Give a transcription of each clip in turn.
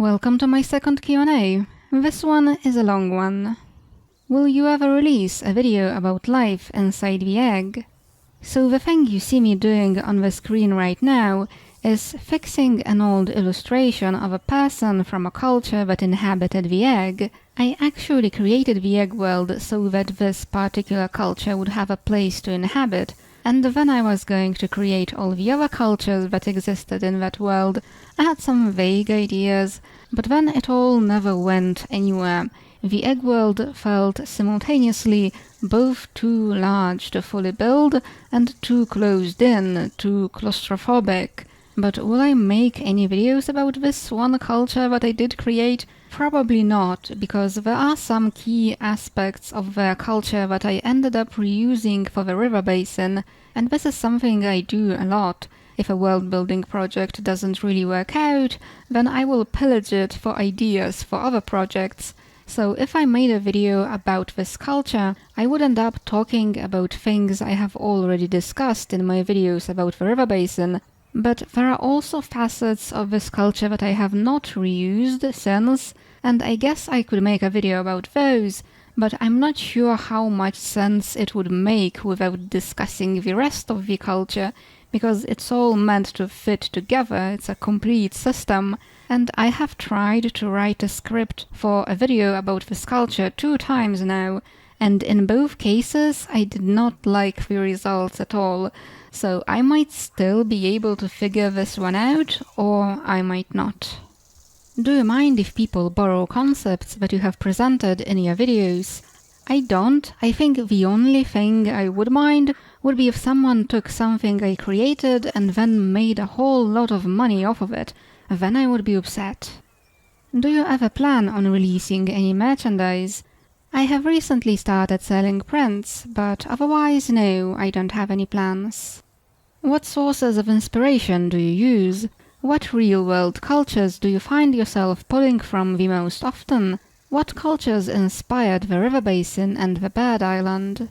Welcome to my second Q&A. This one is a long one. Will you ever release a video about life inside the egg? So the thing you see me doing on the screen right now is fixing an old illustration of a person from a culture that inhabited the egg. I actually created the egg world so that this particular culture would have a place to inhabit, and then I was going to create all the other cultures that existed in that world. I had some vague ideas, but then it all never went anywhere. The egg world felt simultaneously both too large to fully build and too closed in, too claustrophobic. But will I make any videos about this one culture that I did create? Probably not, because there are some key aspects of their culture that I ended up reusing for the river basin, and this is something I do a lot. If a world building project doesn't really work out, then I will pillage it for ideas for other projects. So if I made a video about this culture, I would end up talking about things I have already discussed in my videos about the river basin. But there are also facets of this culture that I have not reused since, and I guess I could make a video about those, but I'm not sure how much sense it would make without discussing the rest of the culture, because it's all meant to fit together, it's a complete system, and I have tried to write a script for a video about this culture 2 times now, and in both cases I did not like the results at all. So I might still be able to figure this one out, or I might not. Do you mind if people borrow concepts that you have presented in your videos? I don't. I think the only thing I would mind would be if someone took something I created and then made a whole lot of money off of it. Then I would be upset. Do you ever plan on releasing any merchandise? I have recently started selling prints, but otherwise no, I don't have any plans. What sources of inspiration do you use? What real-world cultures do you find yourself pulling from the most often? What cultures inspired the river basin and the bird island?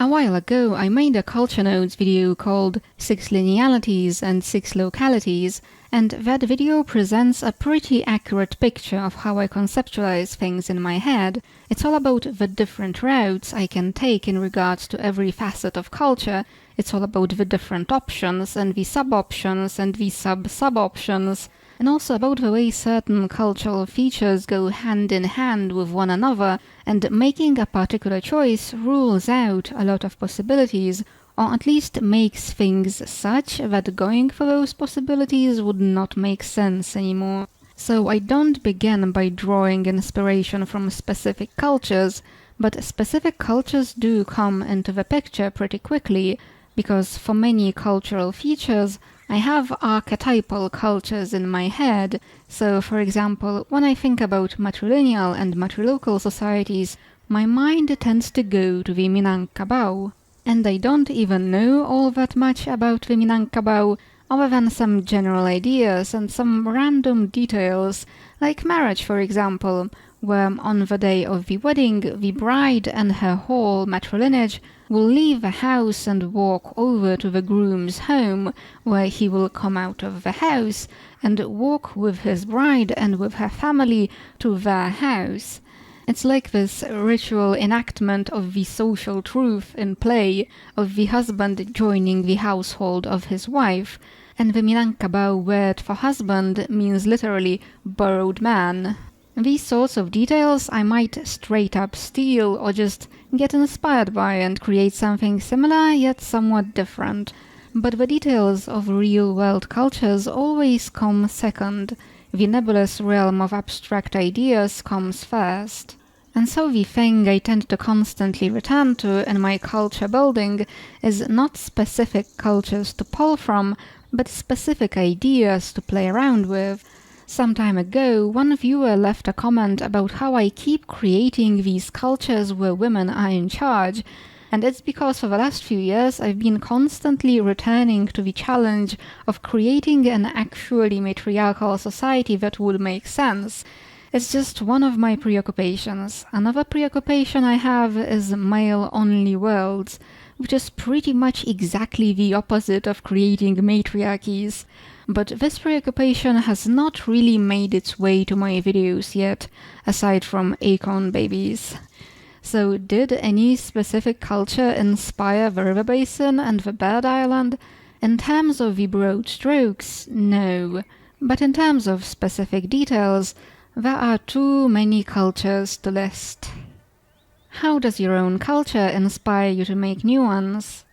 A while ago I made a culture nodes video called 6 Linealities and 6 Localities, and that video presents a pretty accurate picture of how I conceptualize things in my head. It's all about the different routes I can take in regards to every facet of culture. It's all about the different options and the sub-options and the sub-sub-options, and also about the way certain cultural features go hand in hand with one another, and making a particular choice rules out a lot of possibilities, or at least makes things such that going for those possibilities would not make sense anymore. So I don't begin by drawing inspiration from specific cultures, but specific cultures do come into the picture pretty quickly, because for many cultural features I have archetypal cultures in my head. So for example, when I think about matrilineal and matrilocal societies, my mind tends to go to the Minangkabau. And I don't even know all that much about the Minangkabau, other than some general ideas and some random details, like marriage for example, where on the day of the wedding the bride and her whole matrilineage will leave the house and walk over to the groom's home, where he will come out of the house and walk with his bride and with her family to their house. It's like this ritual enactment of the social truth in play, of the husband joining the household of his wife, and the Minangkabau word for husband means literally borrowed man. These sorts of details I might straight up steal or just get inspired by and create something similar yet somewhat different. But the details of real-world cultures always come second. The nebulous realm of abstract ideas comes first. And so the thing I tend to constantly return to in my culture building is not specific cultures to pull from, but specific ideas to play around with. Some time ago, one viewer left a comment about how I keep creating these cultures where women are in charge, and it's because for the last few years I've been constantly returning to the challenge of creating an actually matriarchal society that would make sense. It's just one of my preoccupations. Another preoccupation I have is male-only worlds, which is pretty much exactly the opposite of creating matriarchies. but this preoccupation has not really made its way to my videos yet, aside from acorn babies. So did any specific culture inspire the river basin and the bird island? In terms of the broad strokes, no. But in terms of specific details, there are too many cultures to list. How does your own culture inspire you to make new ones?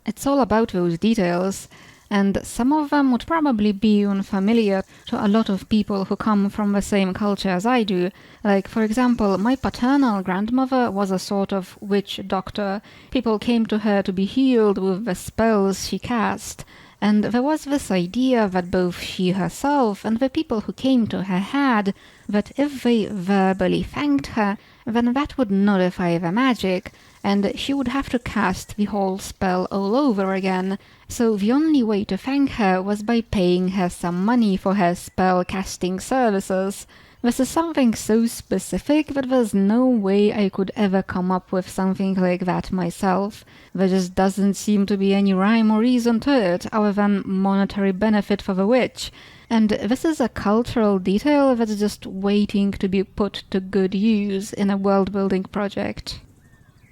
It's all about those details, and some of them would probably be unfamiliar to a lot of people who come from the same culture as I do. Like, for example, my paternal grandmother was a sort of witch doctor. People came to her to be healed with the spells she cast, and there was this idea that both she herself and the people who came to her had, that if they verbally thanked her, then that would nullify the magic, and she would have to cast the whole spell all over again. So the only way to thank her was by paying her some money for her spell-casting services. This is something so specific that there's no way I could ever come up with something like that myself. There just doesn't seem to be any rhyme or reason to it, other than monetary benefit for the witch. And this is a cultural detail that's just waiting to be put to good use in a world-building project.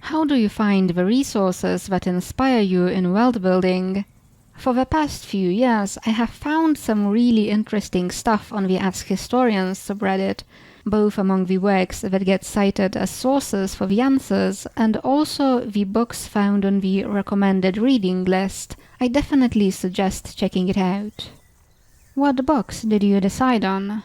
How do you find the resources that inspire you in world-building? For the past few years, I have found some really interesting stuff on the Ask Historians subreddit, both among the works that get cited as sources for the answers, and also the books found on the recommended reading list. I definitely suggest checking it out. What books did you decide on?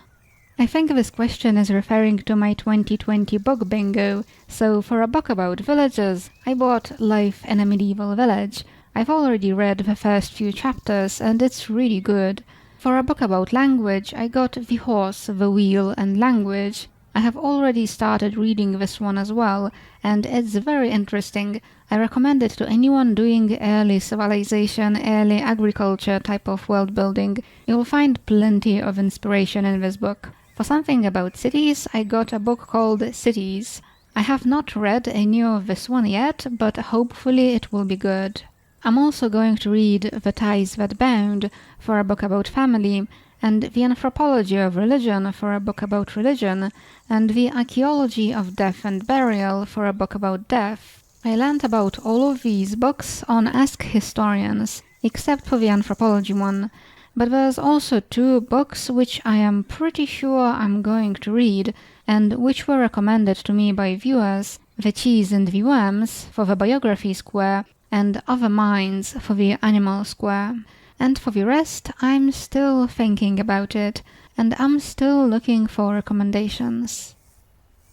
I think this question is referring to my 2020 book bingo, so for a book about villages, I bought Life in a Medieval Village. I've already read the first few chapters and it's really good. For a book about language, I got The Horse, the Wheel and Language. I have already started reading this one as well, and it's very interesting. I recommend it to anyone doing early civilization, early agriculture type of world building. You'll find plenty of inspiration in this book. For something about cities, I got a book called Cities. I have not read any of this one yet, but hopefully it will be good. I'm also going to read The Ties That Bound for a book about family, and The Anthropology of Religion for a book about religion, and The Archaeology of Death and Burial for a book about death. I learned about all of these books on Ask Historians, except for the anthropology one, but there's also 2 books which I am pretty sure I'm going to read, and which were recommended to me by viewers: The Cheese and the Worms for the biography square, and Other Minds for the animal square. And for the rest, I'm still thinking about it, and I'm still looking for recommendations.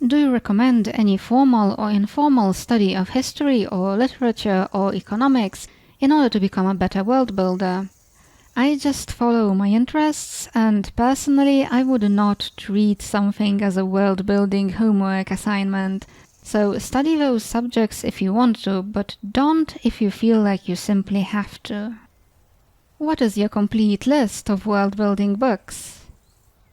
Do you recommend any formal or informal study of history or literature or economics in order to become a better world builder? I just follow my interests, and personally I would not treat something as a world building homework assignment. So study those subjects if you want to, but don't if you feel like you simply have to. What is your complete list of world-building books?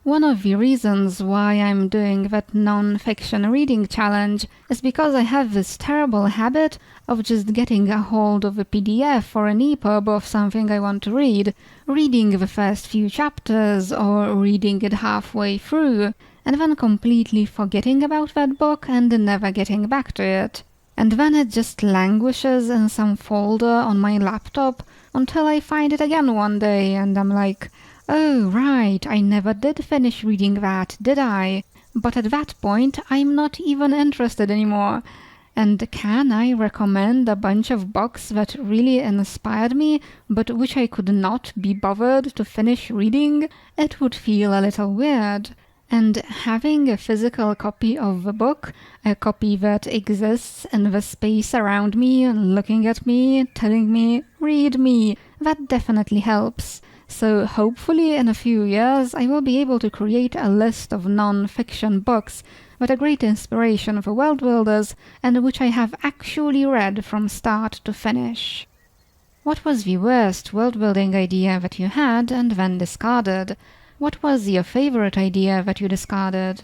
One of the reasons why I'm doing that non-fiction reading challenge is because I have this terrible habit of just getting a hold of a PDF or an EPUB of something I want to read, reading the first few chapters or reading it halfway through, and then completely forgetting about that book and never getting back to it. And then it just languishes in some folder on my laptop until I find it again one day and I'm like, oh right, I never did finish reading that, did I? But at that point, I'm not even interested anymore. And can I recommend a bunch of books that really inspired me, but which I could not be bothered to finish reading? It would feel a little weird. And having a physical copy of the book, a copy that exists in the space around me, looking at me, telling me, read me, that definitely helps. So hopefully in a few years I will be able to create a list of non-fiction books that are great inspiration for world builders and which I have actually read from start to finish. What was the worst world-building idea that you had and then discarded? What was your favorite idea that you discarded?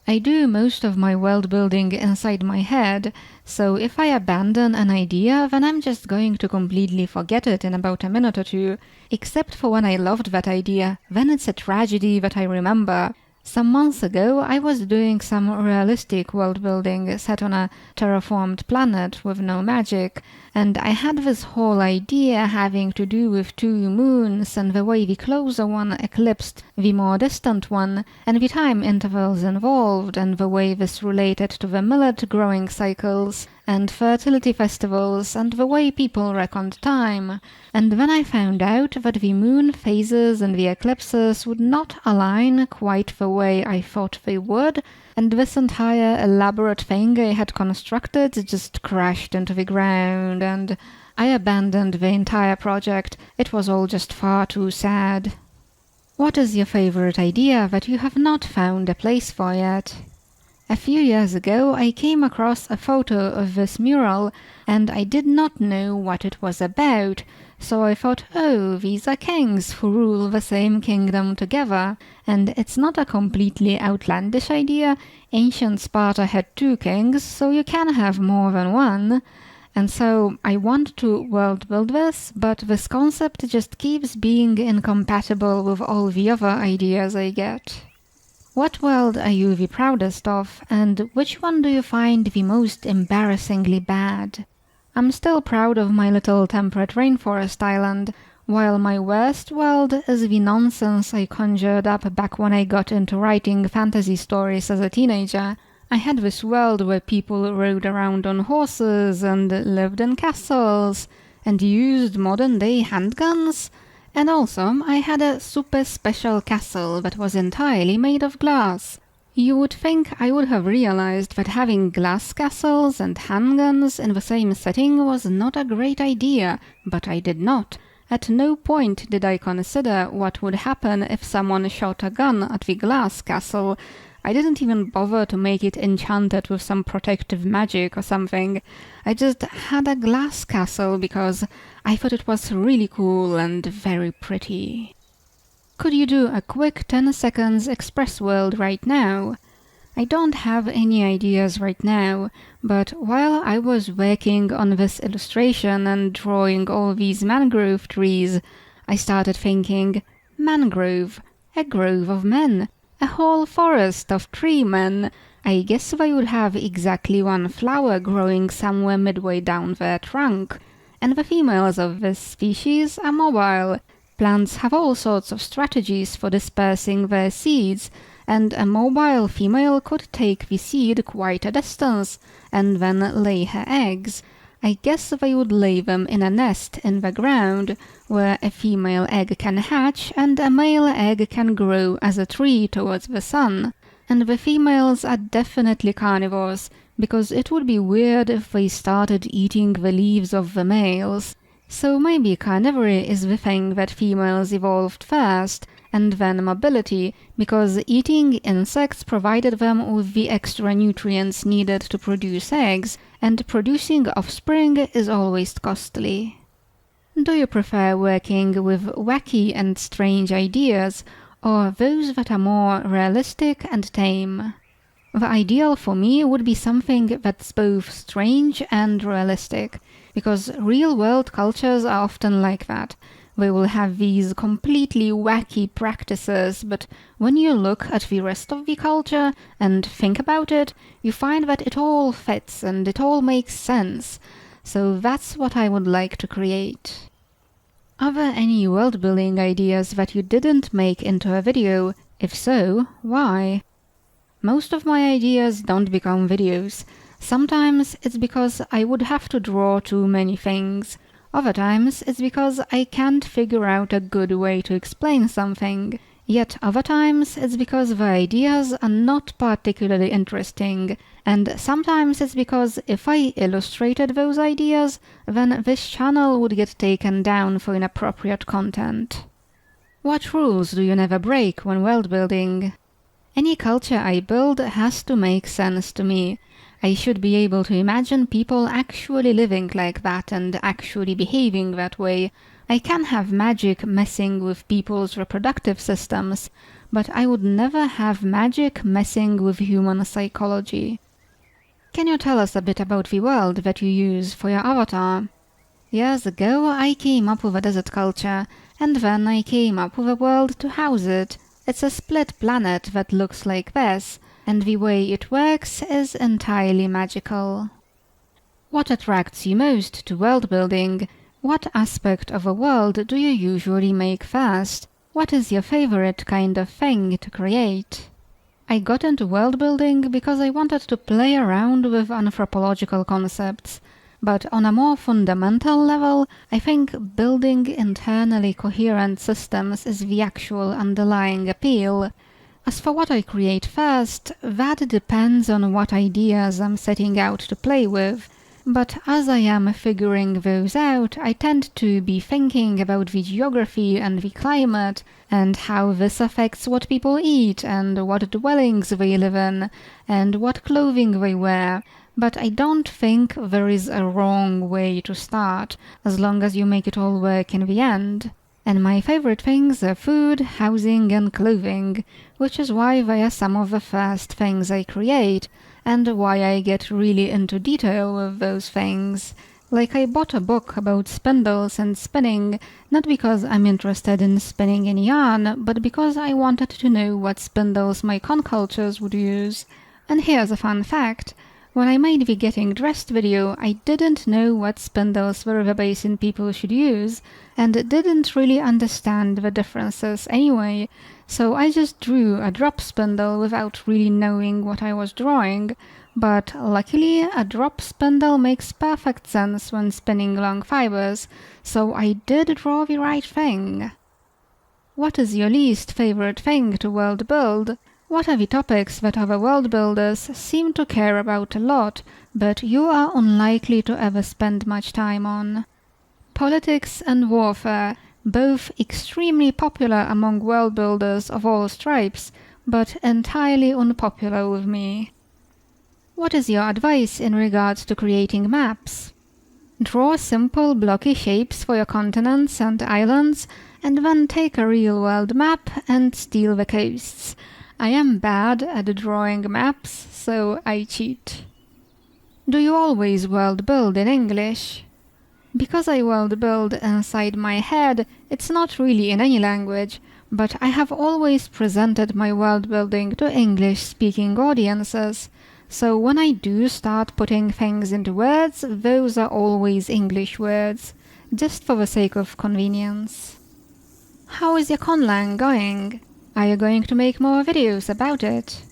I do most of my world building inside my head, so if I abandon an idea, then I'm just going to completely forget it in about a minute or two. Except for when I loved that idea, then it's a tragedy that I remember. Some months ago, I was doing some realistic world building set on a terraformed planet with no magic, and I had this whole idea having to do with two moons and the way the closer one eclipsed the more distant one, and the time intervals involved, and the way this related to the millet growing cycles and fertility festivals, and the way people reckoned time. And then I found out that the moon phases and the eclipses would not align quite the way I thought they would, and this entire elaborate thing I had constructed just crashed into the ground, and I abandoned the entire project. It was all just far too sad. What is your favorite idea that you have not found a place for yet? A few years ago, I came across a photo of this mural, and I did not know what it was about, so I thought, oh, these are kings who rule the same kingdom together, and it's not a completely outlandish idea. Ancient Sparta had 2 kings, so you can have more than one. And so I want to world build this, but this concept just keeps being incompatible with all the other ideas I get. What world are you the proudest of, and which one do you find the most embarrassingly bad? I'm still proud of my little temperate rainforest island, while my worst world is the nonsense I conjured up back when I got into writing fantasy stories as a teenager. I had this world where people rode around on horses and lived in castles and used modern-day handguns. And also, I had a super special castle that was entirely made of glass. You would think I would have realized that having glass castles and handguns in the same setting was not a great idea, but I did not. At no point did I consider what would happen if someone shot a gun at the glass castle. I didn't even bother to make it enchanted with some protective magic or something. I just had a glass castle because I thought it was really cool and very pretty. Could you do a quick 10 seconds express world right now? I don't have any ideas right now, but while I was working on this illustration and drawing all these mangrove trees, I started thinking, mangrove, a grove of men. A whole forest of tree men. I guess they would have exactly one flower growing somewhere midway down their trunk. And the females of this species are mobile. Plants have all sorts of strategies for dispersing their seeds, and a mobile female could take the seed quite a distance, and then lay her eggs. I guess they would lay them in a nest in the ground, where a female egg can hatch and a male egg can grow as a tree towards the sun. And the females are definitely carnivores, because it would be weird if they started eating the leaves of the males. So maybe carnivory is the thing that females evolved first, and then mobility, because eating insects provided them with the extra nutrients needed to produce eggs, and producing offspring is always costly. Do you prefer working with wacky and strange ideas, or those that are more realistic and tame? The ideal for me would be something that's both strange and realistic, because real-world cultures are often like that. They will have these completely wacky practices, but when you look at the rest of the culture and think about it, you find that it all fits and it all makes sense. So that's what I would like to create. Are there any world-building ideas that you didn't make into a video? If so, why? Most of my ideas don't become videos. Sometimes it's because I would have to draw too many things. Other times it's because I can't figure out a good way to explain something. Yet other times it's because the ideas are not particularly interesting. And sometimes it's because if I illustrated those ideas, then this channel would get taken down for inappropriate content. What rules do you never break when world building? Any culture I build has to make sense to me. I should be able to imagine people actually living like that and actually behaving that way. I can have magic messing with people's reproductive systems, but I would never have magic messing with human psychology. Can you tell us a bit about the world that you use for your avatar? Years ago I came up with a desert culture, and then I came up with a world to house it. It's a split planet that looks like this, and the way it works is entirely magical. What attracts you most to world building? What aspect of a world do you usually make first? What is your favorite kind of thing to create? I got into world building because I wanted to play around with anthropological concepts, but on a more fundamental level, I think building internally coherent systems is the actual underlying appeal. As for what I create first, that depends on what ideas I'm setting out to play with. But as I am figuring those out, I tend to be thinking about the geography and the climate, and how this affects what people eat, and what dwellings they live in, and what clothing they wear. But I don't think there is a wrong way to start, as long as you make it all work in the end. And my favorite things are food, housing, and clothing, which is why they are some of the first things I create, and why I get really into detail with those things. Like I bought a book about spindles and spinning, not because I'm interested in spinning any yarn, but because I wanted to know what spindles my concultures would use. And here's a fun fact. When I made the getting dressed video, I didn't know what spindles the river basin people should use, and didn't really understand the differences anyway, so I just drew a drop spindle without really knowing what I was drawing. But luckily, a drop spindle makes perfect sense when spinning long fibers, so I did draw the right thing. What is your least favorite thing to world build? What are the topics that other world builders seem to care about a lot, but you are unlikely to ever spend much time on? Politics and warfare, both extremely popular among world builders of all stripes, but entirely unpopular with me. What is your advice in regards to creating maps? Draw simple blocky shapes for your continents and islands, and then take a real-world map and steal the coasts. I am bad at drawing maps, so I cheat. Do you always world build in English? Because I world build inside my head, it's not really in any language, but I have always presented my world building to English-speaking audiences, so when I do start putting things into words, those are always English words, just for the sake of convenience. How is your conlang going? Are you going to make more videos about it?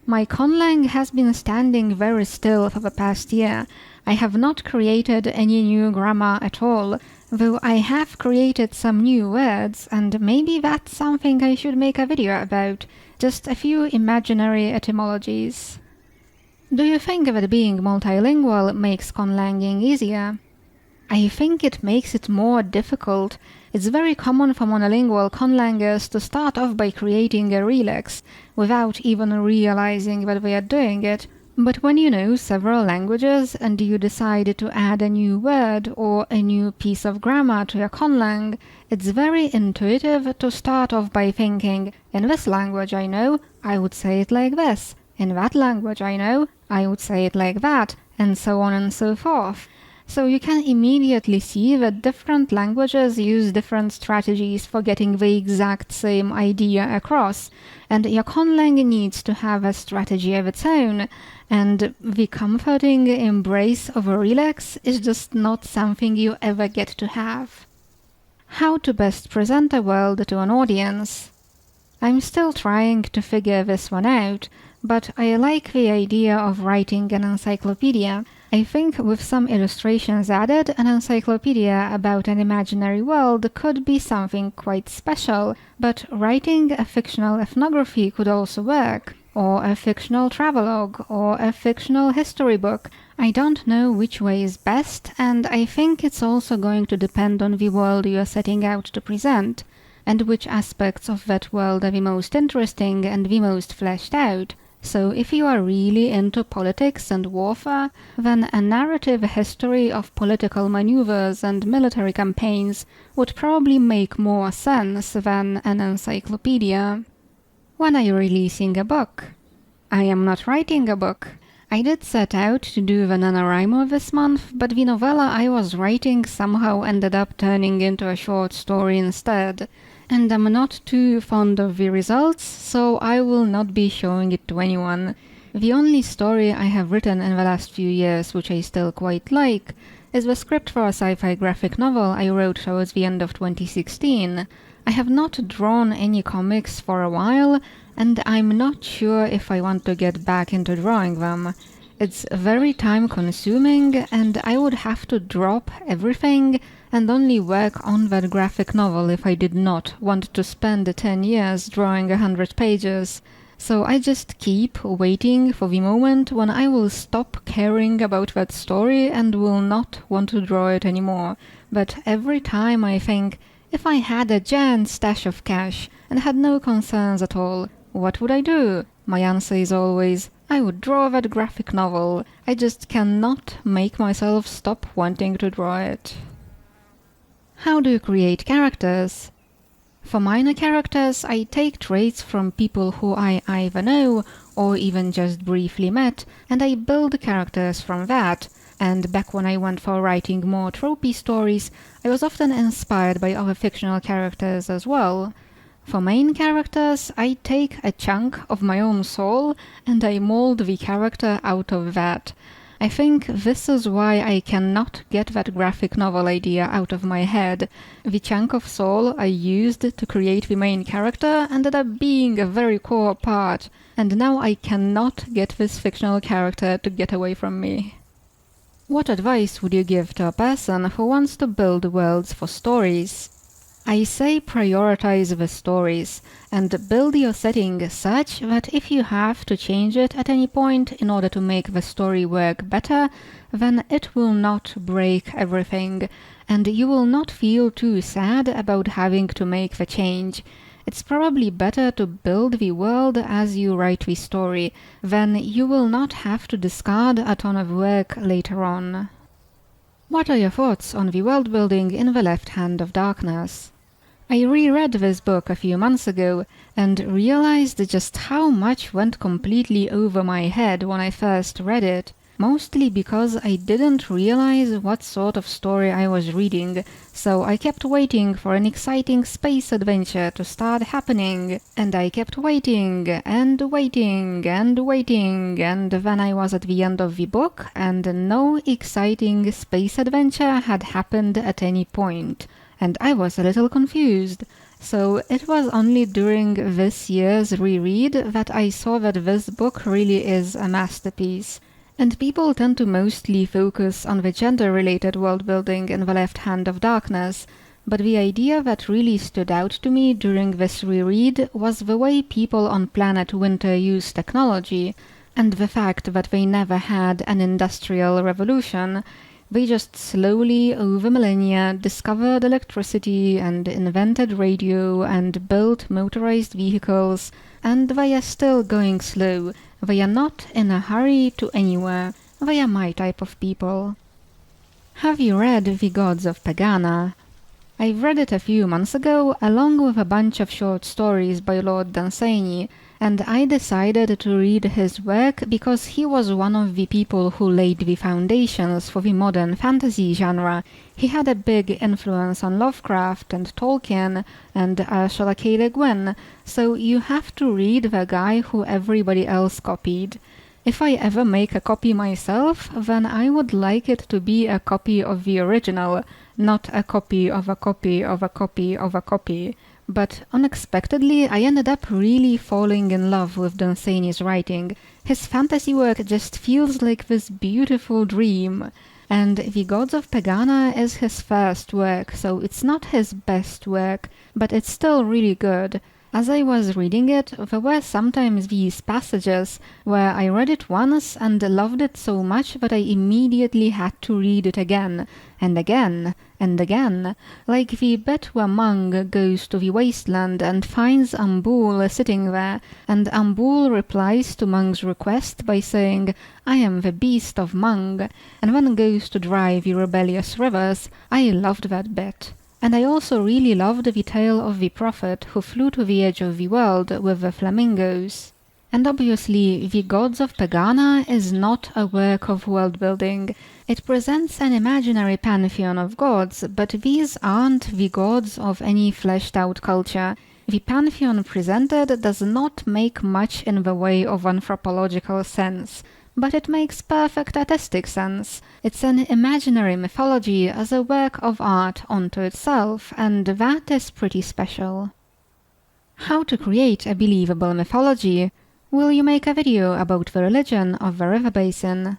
My conlang has been standing very still for the past year. I have not created any new grammar at all, though I have created some new words, and maybe that's something I should make a video about, just a few imaginary etymologies. Do you think that being multilingual makes conlanging easier? I think it makes it more difficult. It's very common for monolingual conlangers to start off by creating a relax, without even realizing that they are doing it. But when you know several languages and you decide to add a new word or a new piece of grammar to your conlang, it's very intuitive to start off by thinking, in this language I know, I would say it like this. In that language I know, I would say it like that, and so on and so forth. So you can immediately see that different languages use different strategies for getting the exact same idea across, and your conlang needs to have a strategy of its own, and the comforting embrace of a relax is just not something you ever get to have. How to best present a world to an audience? I'm still trying to figure this one out, but I like the idea of writing an encyclopedia. I think with some illustrations added, an encyclopedia about an imaginary world could be something quite special, but writing a fictional ethnography could also work, or a fictional travelogue, or a fictional history book. I don't know which way is best, and I think it's also going to depend on the world you are setting out to present, and which aspects of that world are the most interesting and the most fleshed out. So if you are really into politics and warfare, then a narrative history of political maneuvers and military campaigns would probably make more sense than an encyclopedia. When are you releasing a book? I am not writing a book. I did set out to do the NaNoWriMo this month, but the novella I was writing somehow ended up turning into a short story instead. And I'm not too fond of the results, so I will not be showing it to anyone. The only story I have written in the last few years, which I still quite like, is the script for a sci-fi graphic novel I wrote towards the end of 2016. I have not drawn any comics for a while, and I'm not sure if I want to get back into drawing them. It's very time-consuming, and I would have to drop everything and only work on that graphic novel if I did not want to spend 10 years drawing 100 pages. So I just keep waiting for the moment when I will stop caring about that story and will not want to draw it anymore. But every time I think, if I had a giant stash of cash and had no concerns at all, what would I do? My answer is always, I would draw that graphic novel. I just cannot make myself stop wanting to draw it. How do you create characters? For minor characters, I take traits from people who I either know or even just briefly met, and I build characters from that. And back when I went for writing more tropey stories, I was often inspired by other fictional characters as well. For main characters, I take a chunk of my own soul and I mold the character out of that. I think this is why I cannot get that graphic novel idea out of my head. The chunk of soul I used to create the main character ended up being a very core part, and now I cannot get this fictional character to get away from me. What advice would you give to a person who wants to build worlds for stories? I say prioritize the stories, and build your setting such that if you have to change it at any point in order to make the story work better, then it will not break everything, and you will not feel too sad about having to make the change. It's probably better to build the world as you write the story, then you will not have to discard a ton of work later on. What are your thoughts on the world building in The Left Hand of Darkness? I reread this book a few months ago and realized just how much went completely over my head when I first read it, mostly because I didn't realize what sort of story I was reading, so I kept waiting for an exciting space adventure to start happening, and I kept waiting and waiting and waiting, and then I was at the end of the book and no exciting space adventure had happened at any point. And I was a little confused. So it was only during this year's reread that I saw that this book really is a masterpiece. And people tend to mostly focus on the gender-related world-building in The Left Hand of Darkness, but the idea that really stood out to me during this reread was the way people on planet Winter use technology, and the fact that they never had an industrial revolution. They just slowly, over millennia, discovered electricity and invented radio and built motorized vehicles, and they are still going slow. They are not in a hurry to anywhere. They are my type of people. Have you read The Gods of Pegana? I read it a few months ago, along with a bunch of short stories by Lord Dunsany, and I decided to read his work because he was one of the people who laid the foundations for the modern fantasy genre. He had a big influence on Lovecraft and Tolkien and Ursula K. Le Guin, so you have to read the guy who everybody else copied. If I ever make a copy myself, then I would like it to be a copy of the original, not a copy of a copy of a copy of a copy. But unexpectedly, I ended up really falling in love with Dunsany's writing. His fantasy work just feels like this beautiful dream. And The Gods of Pegana is his first work, so it's not his best work, but it's still really good. As I was reading it, there were sometimes these passages where I read it once and loved it so much that I immediately had to read it again, and again, and again, like the bit where Mung goes to the wasteland and finds Ambul sitting there, and Ambul replies to Mung's request by saying, "I am the beast of Mung," and then goes to dry the rebellious rivers. I loved that bit. And I also really loved the tale of the prophet who flew to the edge of the world with the flamingos. And obviously, The Gods of Pegana is not a work of world building. It presents an imaginary pantheon of gods, but these aren't the gods of any fleshed-out culture. The pantheon presented does not make much in the way of anthropological sense, but it makes perfect artistic sense. It's an imaginary mythology as a work of art unto itself, and that is pretty special. How to create a believable mythology? Will you make a video about the religion of the river basin?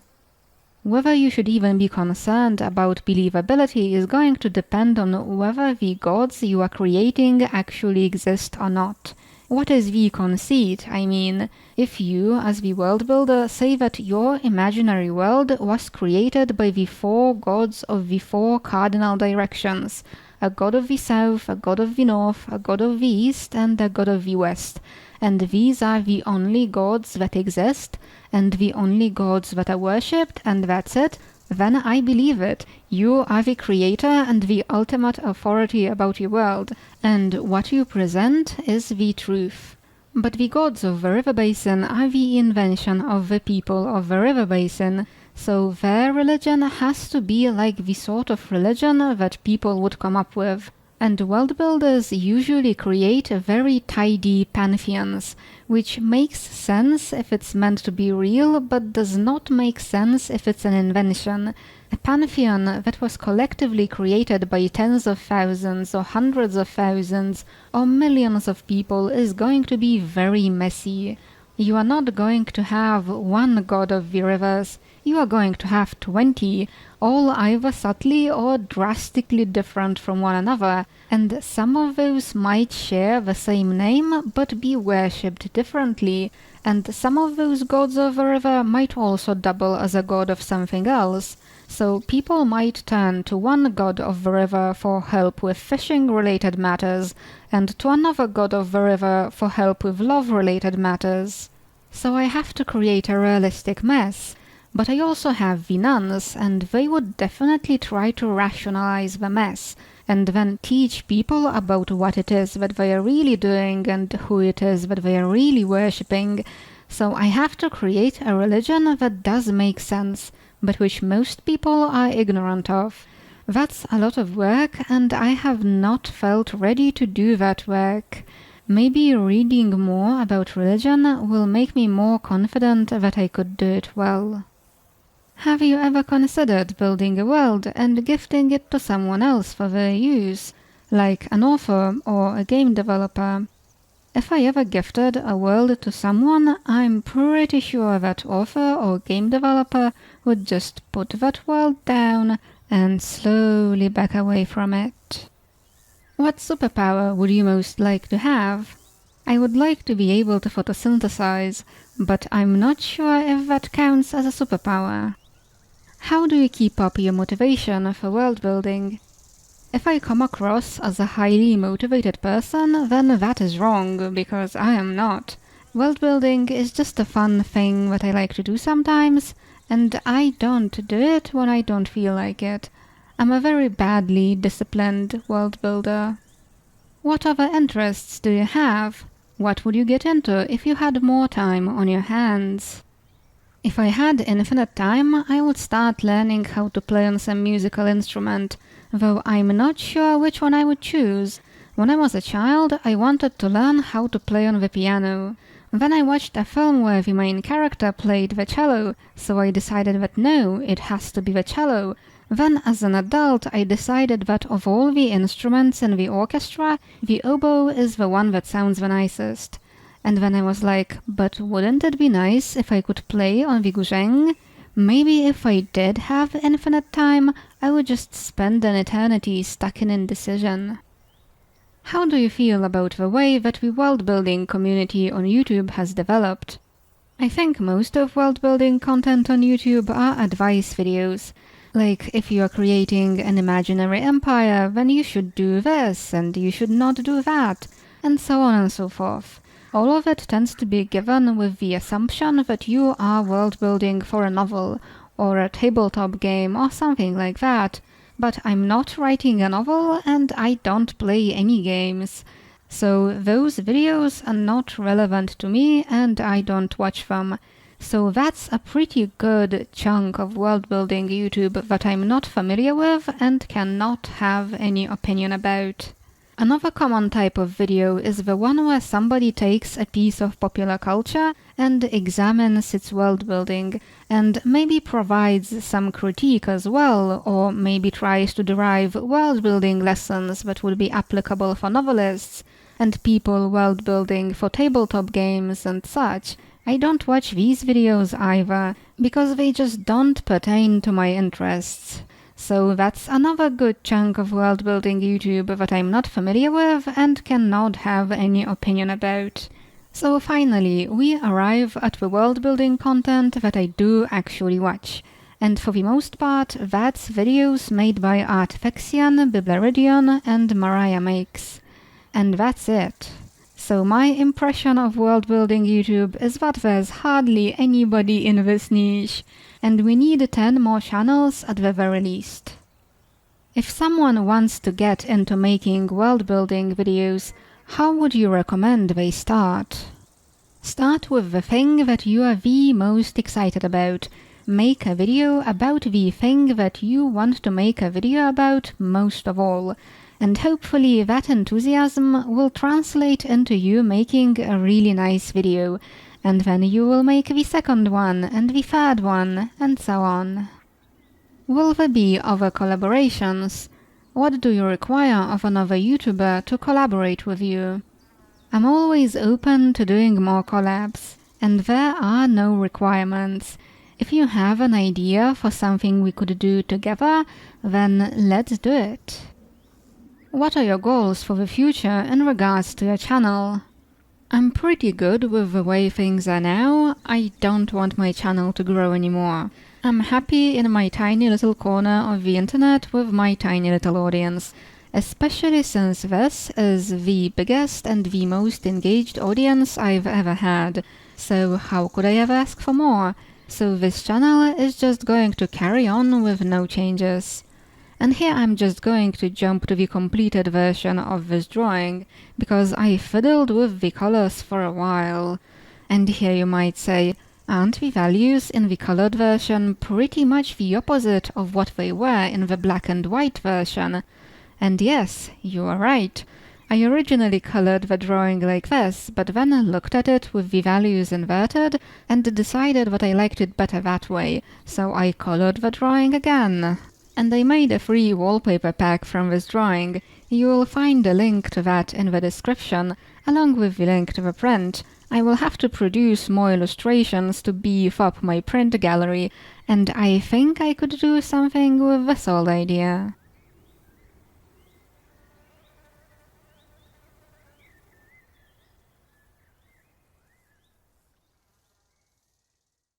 Whether you should even be concerned about believability is going to depend on whether the gods you are creating actually exist or not. What is the conceit, I mean? If you, as the world builder, say that your imaginary world was created by the 4 gods of the 4 cardinal directions, a god of the south, a god of the north, a god of the east, and a god of the west, and these are the only gods that exist, and the only gods that are worshipped, and that's it, then I believe it. You are the creator and the ultimate authority about your world, and what you present is the truth. But the gods of the river basin are the invention of the people of the river basin, so their religion has to be like the sort of religion that people would come up with. And world builders usually create very tidy pantheons, which makes sense if it's meant to be real, but does not make sense if it's an invention. A pantheon that was collectively created by tens of thousands or hundreds of thousands or millions of people is going to be very messy. You are not going to have one god of the rivers, you are going to have 20, all either subtly or drastically different from one another, and some of those might share the same name but be worshipped differently, and some of those gods of the river might also double as a god of something else. So people might turn to one god of the river for help with fishing-related matters, and to another god of the river for help with love-related matters. So I have to create a realistic mess. But I also have the nuns, and they would definitely try to rationalize the mess, and then teach people about what it is that they are really doing and who it is that they are really worshipping. So I have to create a religion that does make sense, but which most people are ignorant of. That's a lot of work, and I have not felt ready to do that work. Maybe reading more about religion will make me more confident that I could do it well. Have you ever considered building a world and gifting it to someone else for their use, like an author or a game developer? If I ever gifted a world to someone, I'm pretty sure that author or game developer would just put that world down and slowly back away from it. What superpower would you most like to have? I would like to be able to photosynthesize, but I'm not sure if that counts as a superpower. How do you keep up your motivation for world building? If I come across as a highly motivated person, then that is wrong, because I am not. World building is just a fun thing that I like to do sometimes, and I don't do it when I don't feel like it. I'm a very badly disciplined world builder. What other interests do you have? What would you get into if you had more time on your hands? If I had infinite time, I would start learning how to play on some musical instrument, though I'm not sure which one I would choose. When I was a child, I wanted to learn how to play on the piano. Then I watched a film where the main character played the cello, so I decided that no, it has to be the cello. Then as an adult, I decided that of all the instruments in the orchestra, the oboe is the one that sounds the nicest. And then I was like, but wouldn't it be nice if I could play on the guzheng? Maybe if I did have infinite time, I would just spend an eternity stuck in indecision. How do you feel about the way that the world-building community on YouTube has developed? I think most of world-building content on YouTube are advice videos. Like, if you are creating an imaginary empire, then you should do this, and you should not do that, and so on and so forth. All of it tends to be given with the assumption that you are world building for a novel, or a tabletop game, or something like that. but I'm not writing a novel and I don't play any games. So those videos are not relevant to me and I don't watch them. So that's a pretty good chunk of world building YouTube that I'm not familiar with and cannot have any opinion about. Another common type of video is the one where somebody takes a piece of popular culture and examines its world building, and maybe provides some critique as well, or maybe tries to derive world building lessons that would be applicable for novelists and people world building for tabletop games and such. I don't watch these videos either, because they just don't pertain to my interests. So that's another good chunk of world building YouTube that I'm not familiar with and cannot have any opinion about. So finally, we arrive at the world building content that I do actually watch. And for the most part, that's videos made by Artifexian, Biblaridion and Mariah Makes. And that's it. So my impression of world building YouTube is that there's hardly anybody in this niche, and we need 10 more channels at the very least. If someone wants to get into making world building videos, how would you recommend they start? Start with the thing that you are the most excited about. Make a video about the thing that you want to make a video about most of all. And hopefully that enthusiasm will translate into you making a really nice video, and then you will make the second one, and the third one, and so on. Will there be other collaborations? What do you require of another YouTuber to collaborate with you? I'm always open to doing more collabs, and there are no requirements. If you have an idea for something we could do together, then let's do it. What are your goals for the future in regards to your channel? I'm pretty good with the way things are now. I don't want my channel to grow anymore. I'm happy in my tiny little corner of the internet with my tiny little audience, especially since this is the biggest and the most engaged audience I've ever had. So how could I ever ask for more? So this channel is just going to carry on with no changes. And here I'm just going to jump to the completed version of this drawing, because I fiddled with the colors for a while. And here you might say, aren't the values in the colored version pretty much the opposite of what they were in the black and white version? And yes, you are right. I originally colored the drawing like this, but then looked at it with the values inverted and decided that I liked it better that way, so I colored the drawing again. And I made a free wallpaper pack from this drawing. You will find a link to that in the description, along with the link to the print. I will have to produce more illustrations to beef up my print gallery, and I think I could do something with this old idea.